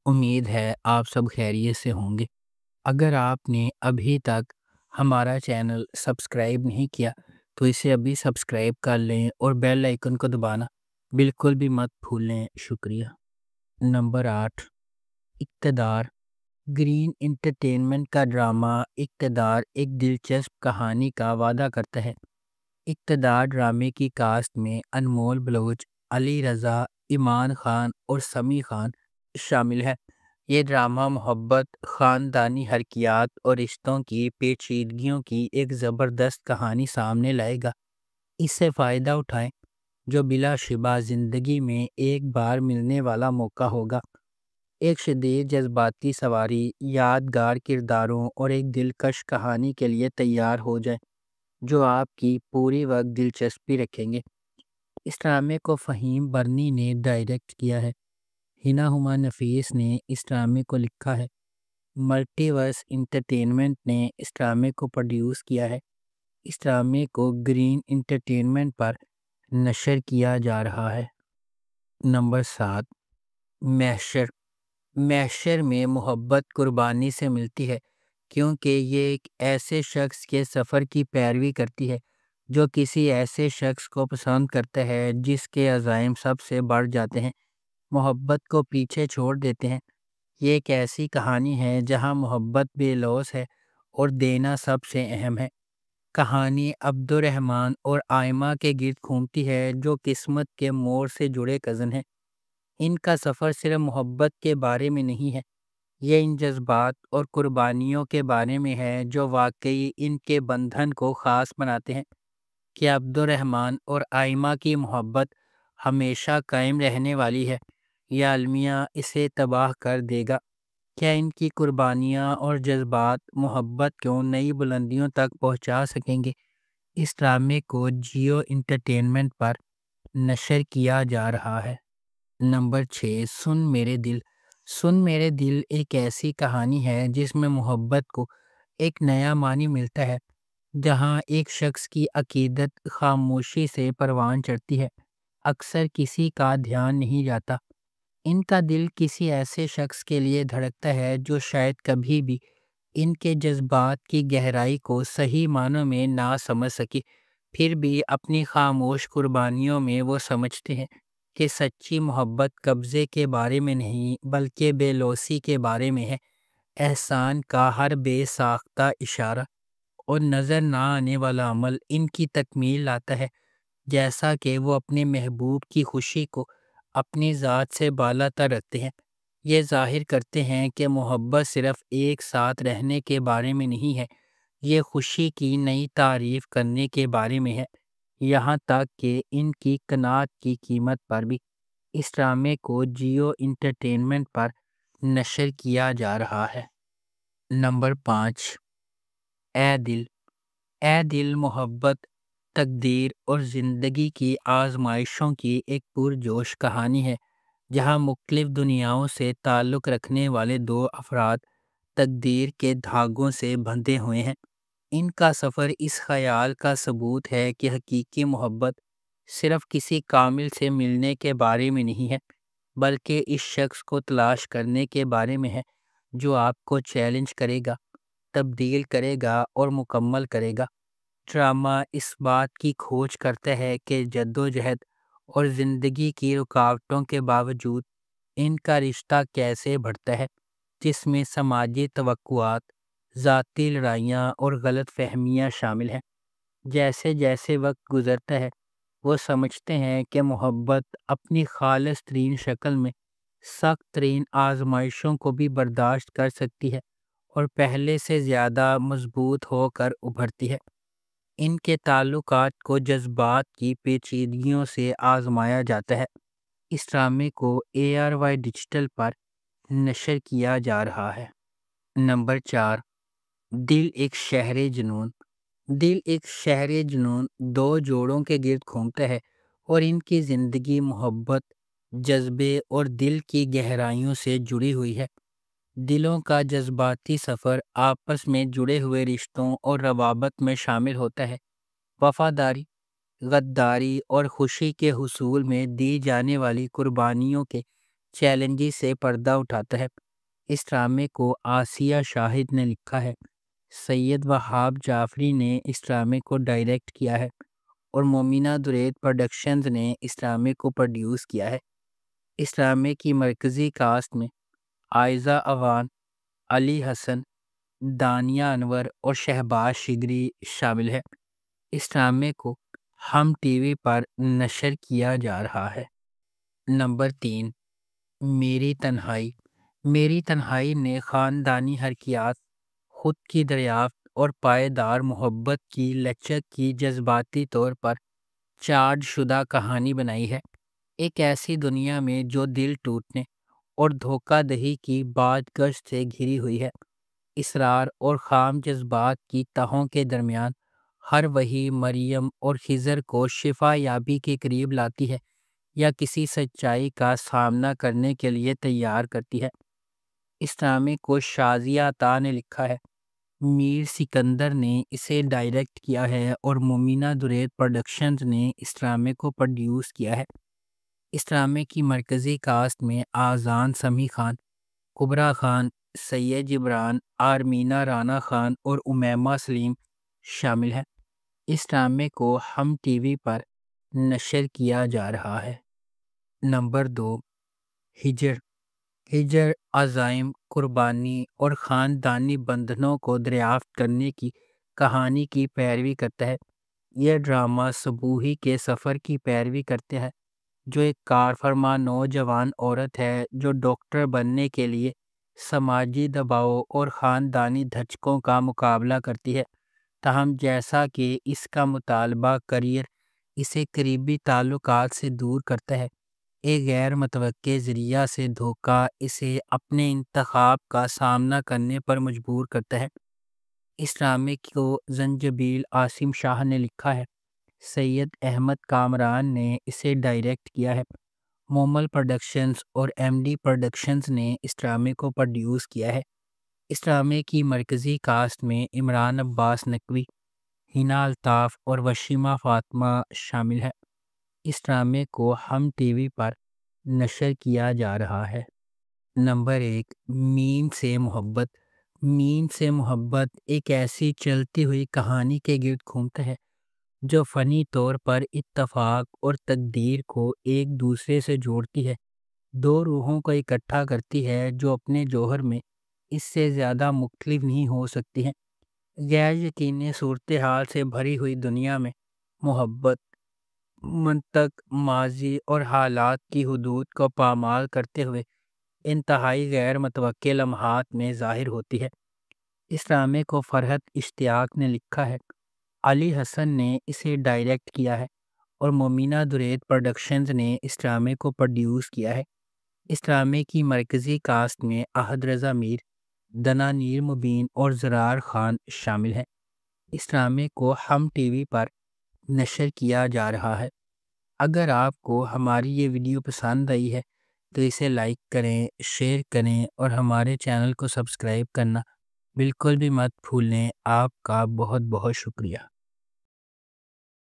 امید ہے آپ سب خیریت سے ہوں گے۔ اگر آپ نے ابھی تک ہمارا چینل سبسکرائب نہیں کیا تو اسے ابھی سبسکرائب کر لیں اور بیل آئیکن کو دبانا بالکل بھی مت بھولیں۔ شکریہ۔ نمبر 8، اقتدار۔ گرین انٹرٹینمنٹ کا ڈرامہ اقتدار ایک دلچسپ کہانی کا وعدہ کرتا ہے۔ اقتدار ڈرامے کی کاسٹ میں انمول بلوچ، علی رضا، ایمان خان اور سمیع خان شامل ہے۔ یہ ڈرامہ محبت، خاندانی حرکیات اور رشتوں کی پیچیدگیوں کی ایک زبردست کہانی سامنے لائے گا۔ اس سے فائدہ اٹھائیں جو بلا شبہ زندگی میں ایک بار ملنے والا موقع ہوگا۔ ایک شدید جذباتی سواری، یادگار کرداروں اور ایک دلکش کہانی کے لیے تیار ہو جائیں جو آپ کی پوری وقت دلچسپی رکھیں گے۔ اس ڈرامے کو فہیم برنی نے ڈائریکٹ کیا ہے۔ ہنا ہما نفیس نے اس ڈرامے کو لکھا ہے۔ ملٹی ورس انٹرٹینمنٹ نے اس ڈرامے کو پروڈیوس کیا ہے۔ اس ڈرامے کو گرین انٹرٹینمنٹ پر نشر کیا جا رہا ہے۔ نمبر 7، محشر۔ محشر میں محبت قربانی سے ملتی ہے کیونکہ یہ ایک ایسے شخص کے سفر کی پیروی کرتی ہے جو کسی ایسے شخص کو پسند کرتا ہے جس کے عزائم سب سے بڑھ جاتے ہیں، محبت کو پیچھے چھوڑ دیتے ہیں۔ یہ ایک ایسی کہانی ہے جہاں محبت بے لوث ہے اور دینا سب سے اہم ہے۔ کہانی عبد الرحمن اور آئمہ کے گرد گھومتی ہے جو قسمت کے موڑ سے جڑے کزن ہیں۔ ان کا سفر صرف محبت کے بارے میں نہیں ہے، یہ ان جذبات اور قربانیوں کے بارے میں ہے جو واقعی ان کے بندھن کو خاص بناتے ہیں۔ کیا عبد الرحمن اور آئمہ کی محبت ہمیشہ قائم رہنے والی ہے یا المیہ اسے تباہ کر دے گا؟ کیا ان کی قربانیاں اور جذبات محبت کو نئی بلندیوں تک پہنچا سکیں گے؟ اس ڈرامے کو جیو انٹرٹینمنٹ پر نشر کیا جا رہا ہے۔ نمبر 6، سن میرے دل۔ سن میرے دل ایک ایسی کہانی ہے جس میں محبت کو ایک نیا معنی ملتا ہے۔ جہاں ایک شخص کی عقیدت خاموشی سے پروان چڑھتی ہے، اکثر کسی کا دھیان نہیں جاتا۔ ان کا دل کسی ایسے شخص کے لیے دھڑکتا ہے جو شاید کبھی بھی ان کے جذبات کی گہرائی کو صحیح معنوں میں نہ سمجھ سکی، پھر بھی اپنی خاموش قربانیوں میں وہ سمجھتے ہیں کہ سچی محبت قبضے کے بارے میں نہیں بلکہ بے لوثی کے بارے میں ہے۔ احسان کا ہر بے ساختہ اشارہ اور نظر نہ آنے والا عمل ان کی تکمیل لاتا ہے، جیسا کہ وہ اپنے محبوب کی خوشی کو اپنی ذات سے بالا تر رکھتے ہیں۔ یہ ظاہر کرتے ہیں کہ محبت صرف ایک ساتھ رہنے کے بارے میں نہیں ہے، یہ خوشی کی نئی تعریف کرنے کے بارے میں ہے، یہاں تک کہ ان کی قناعت کی قیمت پر بھی۔ اس ڈرامے کو جیو انٹرٹینمنٹ پر نشر کیا جا رہا ہے۔ نمبر 5، اے دل۔ اے دل محبت، تقدیر اور زندگی کی آزمائشوں کی ایک پرجوش کہانی ہے جہاں مختلف دنیاؤں سے تعلق رکھنے والے دو افراد تقدیر کے دھاگوں سے بندھے ہوئے ہیں۔ ان کا سفر اس خیال کا ثبوت ہے کہ حقیقی محبت صرف کسی کامل سے ملنے کے بارے میں نہیں ہے بلکہ اس شخص کو تلاش کرنے کے بارے میں ہے جو آپ کو چیلنج کرے گا، تبدیل کرے گا اور مکمل کرے گا۔ ڈرامہ اس بات کی کھوج کرتا ہے کہ جدوجہد اور زندگی کی رکاوٹوں کے باوجود ان کا رشتہ کیسے بڑھتا ہے، جس میں سماجی توقعات، ذاتی لڑائیاں اور غلط فہمیاں شامل ہیں۔ جیسے جیسے وقت گزرتا ہے وہ سمجھتے ہیں کہ محبت اپنی خالص ترین شکل میں سخت ترین آزمائشوں کو بھی برداشت کر سکتی ہے اور پہلے سے زیادہ مضبوط ہو کر ابھرتی ہے۔ ان کے تعلقات کو جذبات کی پیچیدگیوں سے آزمایا جاتا ہے۔ اس ڈرامے کو ARY ڈیجیٹل پر نشر کیا جا رہا ہے۔ نمبر 4، دل ایک شہر جنون۔ دل ایک شہر جنون دو جوڑوں کے گرد گھومتا ہے اور ان کی زندگی محبت، جذبے اور دل کی گہرائیوں سے جڑی ہوئی ہے۔ دلوں کا جذباتی سفر آپس میں جڑے ہوئے رشتوں اور روابط میں شامل ہوتا ہے۔ وفاداری، غداری اور خوشی کے حصول میں دی جانے والی قربانیوں کے چیلنجز سے پردہ اٹھاتا ہے۔ اس ڈرامے کو آسیہ شاہد نے لکھا ہے، سید وہاب جعفری نے اس ڈرامے کو ڈائریکٹ کیا ہے اور مومنہ درید پروڈکشنز نے اس ڈرامے کو پروڈیوس کیا ہے۔ اس ڈرامے کی مرکزی کاسٹ میں عائزہ اعوان، علی حسن، دانیہ انور اور شہباز شگری شامل ہے۔ اس ڈرامے کو ہم ٹی وی پر نشر کیا جا رہا ہے۔ نمبر 3، میری تنہائی۔ میری تنہائی نے خاندانی حرکیات، خود کی دریافت اور پائیدار محبت کی لچک کی جذباتی طور پر چارج شدہ کہانی بنائی ہے۔ ایک ایسی دنیا میں جو دل ٹوٹنے اور دھوکہ دہی کی باد گشت سے گھری ہوئی ہے، اصرار اور خام جذبات کی تہوں کے درمیان ہر وہی مریم اور خضر کو شفا یابی کے قریب لاتی ہے یا کسی سچائی کا سامنا کرنے کے لیے تیار کرتی ہے۔ اس ڈرامے کو شازیہ عطا نے لکھا ہے، میر سکندر نے اسے ڈائریکٹ کیا ہے اور مومنہ درید پروڈکشنز نے اس ڈرامے کو پروڈیوس کیا ہے۔ اس ڈرامے کی مرکزی کاسٹ میں آذان سمیع خان، کبریٰ خان، سید جبران، آرمینہ رانا خان اور امیمہ سلیم شامل ہیں۔ اس ڈرامے کو ہم ٹی وی پر نشر کیا جا رہا ہے۔ نمبر 2، ہجر۔ ہجر عزائم، قربانی اور خاندانی بندھنوں کو دریافت کرنے کی کہانی کی پیروی کرتا ہے۔ یہ ڈرامہ سبوہی کے سفر کی پیروی کرتے ہیں، جو ایک کارفرما نوجوان عورت ہے جو ڈاکٹر بننے کے لیے سماجی دباؤ اور خاندانی دھچکوں کا مقابلہ کرتی ہے۔ تاہم جیسا کہ اس کا مطالبہ کریئر اسے قریبی تعلقات سے دور کرتا ہے، ایک غیر متوقع ذریعہ سے دھوکہ اسے اپنے انتخاب کا سامنا کرنے پر مجبور کرتا ہے۔ اس ڈرامے کو زنجبیل عاصم شاہ نے لکھا ہے، سید احمد کامران نے اسے ڈائریکٹ کیا ہے۔ مومل پروڈکشنز اور ایم ڈی پروڈکشنز نے اس ڈرامے کو پروڈیوس کیا ہے۔ اس ڈرامے کی مرکزی کاسٹ میں عمران عباس نقوی، ہنا الطاف اور وشیمہ فاطمہ شامل ہیں۔ اس ڈرامے کو ہم ٹی وی پر نشر کیا جا رہا ہے۔ نمبر 1، میم سے محبت۔ میم سے محبت ایک ایسی چلتی ہوئی کہانی کے گرد گھومتا ہے جو فنی طور پر اتفاق اور تقدیر کو ایک دوسرے سے جوڑتی ہے، دو روحوں کو اکٹھا کرتی ہے جو اپنے جوہر میں اس سے زیادہ مختلف نہیں ہو سکتی ہیں۔ غیر یقینی صورتحال سے بھری ہوئی دنیا میں محبت منطق، ماضی اور حالات کی حدود کو پامال کرتے ہوئے انتہائی غیر متوقع لمحات میں ظاہر ہوتی ہے۔ اس ڈرامے کو فرحت اشتیاق نے لکھا ہے، علی حسن نے اسے ڈائریکٹ کیا ہے اور مومنہ درید پروڈکشنز نے اس ڈرامے کو پروڈیوس کیا ہے۔ اس ڈرامے کی مرکزی کاسٹ میں احد رضا میر، دنانیر مبین اور زرار خان شامل ہیں۔ اس ڈرامے کو ہم ٹی وی پر نشر کیا جا رہا ہے۔ اگر آپ کو ہماری یہ ویڈیو پسند آئی ہے تو اسے لائک کریں، شیئر کریں اور ہمارے چینل کو سبسکرائب کرنا بالکل بھی مت بھولیں۔ آپ کا بہت بہت شکریہ۔